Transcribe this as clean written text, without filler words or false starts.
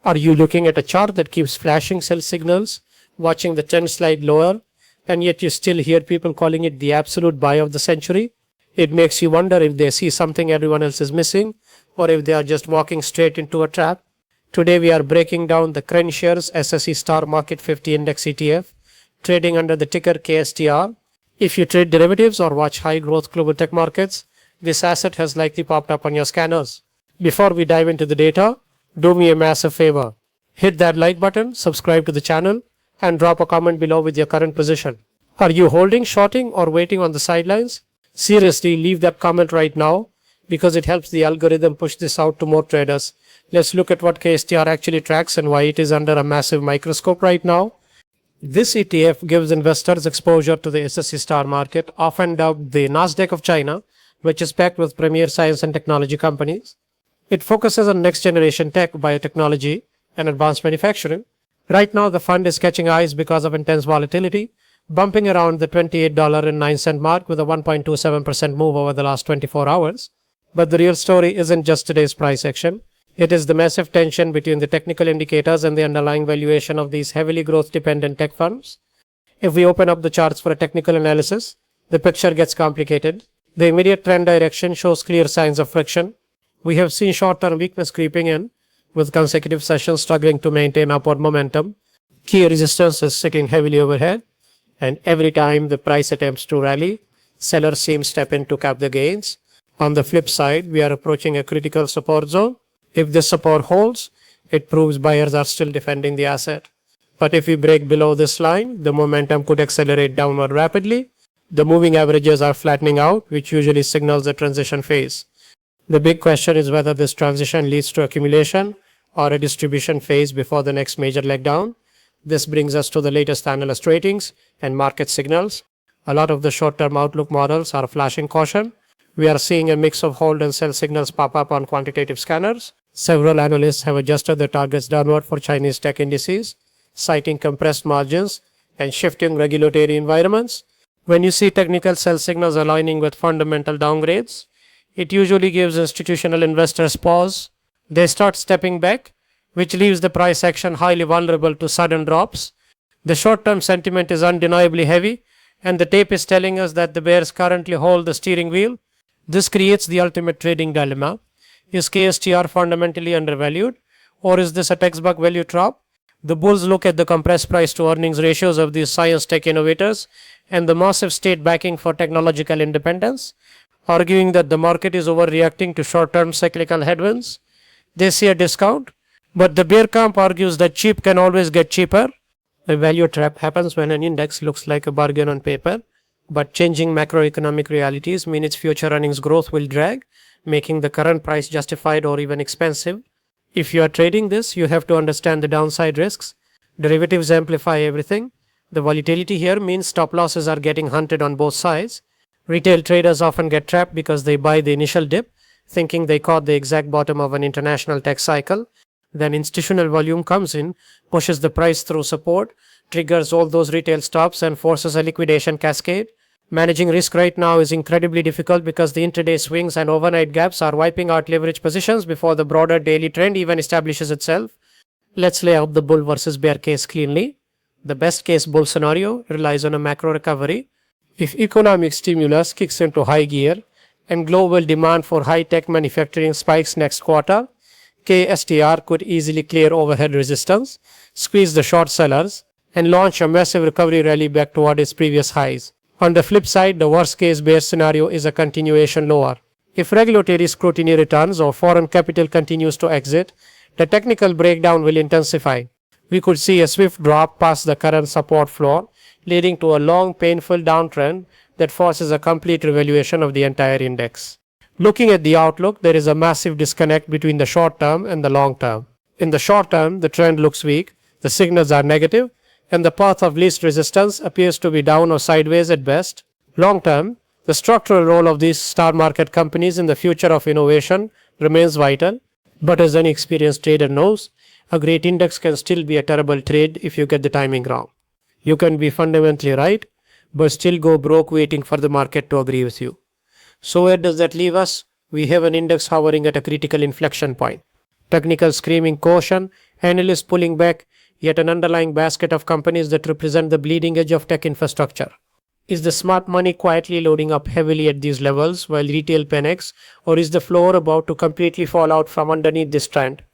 Are you looking at a chart that keeps flashing sell signals, watching the trend slide lower, and yet you still hear people calling it the absolute buy of the century? It makes you wonder if they see something everyone else is missing, or if they are just walking straight into a trap. Today we are breaking down the KraneShares SSE STAR Market 50 Index ETF, trading under the ticker KSTR. If you trade derivatives or watch high growth global tech markets, this asset has likely popped up on your scanners. Before we dive into the data, do me a massive favor. Hit that like button, subscribe to the channel, and drop a comment below with your current position. Are you holding, shorting, or waiting on the sidelines? Seriously, leave that comment right now because it helps the algorithm push this out to more traders. Let's look at what KSTR actually tracks and why it is under a massive microscope right now. This ETF gives investors exposure to the SSE STAR Market, often dubbed the Nasdaq of China, which is packed with premier science and technology companies. It focuses on next-generation tech, biotechnology, and advanced manufacturing. Right now, the fund is catching eyes because of intense volatility, bumping around the $28.09 mark with a 1.27% move over the last 24 hours. But the real story isn't just today's price action. It is the massive tension between the technical indicators and the underlying valuation of these heavily growth-dependent tech funds. If we open up the charts for a technical analysis, the picture gets complicated. The immediate trend direction shows clear signs of friction. We have seen short-term weakness creeping in, with consecutive sessions struggling to maintain upward momentum. Key resistance is sitting heavily overhead, and every time the price attempts to rally, sellers seem to step in to cap the gains. On the flip side, we are approaching a critical support zone. If this support holds, it proves buyers are still defending the asset. But if we break below this line, the momentum could accelerate downward rapidly. The moving averages are flattening out, which usually signals the transition phase. The big question is whether this transition leads to accumulation or a distribution phase before the next major leg down. This brings us to the latest analyst ratings and market signals. A lot of the short-term outlook models are flashing caution. We are seeing a mix of hold and sell signals pop up on quantitative scanners. Several analysts have adjusted their targets downward for Chinese tech indices, citing compressed margins and shifting regulatory environments. When you see technical sell signals aligning with fundamental downgrades, it usually gives institutional investors pause. They start stepping back, which leaves the price action highly vulnerable to sudden drops. The short-term sentiment is undeniably heavy, and the tape is telling us that the bears currently hold the steering wheel. This creates the ultimate trading dilemma. Is KSTR fundamentally undervalued, or is this a textbook value trap? The bulls look at the compressed price to earnings ratios of these science tech innovators and the massive state backing for technological independence, arguing that the market is overreacting to short-term cyclical headwinds. They see a discount, but the bear camp argues that cheap can always get cheaper. A value trap happens when an index looks like a bargain on paper, but changing macroeconomic realities mean its future earnings growth will drag, making the current price justified or even expensive. If you are trading this, you have to understand the downside risks. Derivatives amplify everything. The volatility here means stop losses are getting hunted on both sides. Retail traders often get trapped because they buy the initial dip, thinking they caught the exact bottom of an international tech cycle. Then institutional volume comes in, pushes the price through support, triggers all those retail stops, and forces a liquidation cascade. Managing risk right now is incredibly difficult because the intraday swings and overnight gaps are wiping out leverage positions before the broader daily trend even establishes itself. Let's lay out the bull versus bear case cleanly. The best case bull scenario relies on a macro recovery. If economic stimulus kicks into high gear and global demand for high-tech manufacturing spikes next quarter, KSTR could easily clear overhead resistance, squeeze the short sellers, and launch a massive recovery rally back toward its previous highs. On the flip side, the worst-case bear scenario is a continuation lower. If regulatory scrutiny returns or foreign capital continues to exit, the technical breakdown will intensify. We could see a swift drop past the current support floor, leading to a long, painful downtrend that forces a complete revaluation of the entire index. Looking at the outlook, there is a massive disconnect between the short term and the long term. In the short term, the trend looks weak, the signals are negative, and the path of least resistance appears to be down or sideways at best. Long term, the structural role of these star market companies in the future of innovation remains vital. But as any experienced trader knows, a great index can still be a terrible trade if you get the timing wrong. You can be fundamentally right, but still go broke waiting for the market to agree with you. So where does that leave us? We have an index hovering at a critical inflection point. Technical screaming caution Analysts pulling back yet an underlying basket of companies that represent the bleeding edge of tech infrastructure. Is the smart money quietly loading up heavily at these levels while retail panics, or is the floor about to completely fall out from underneath this trend?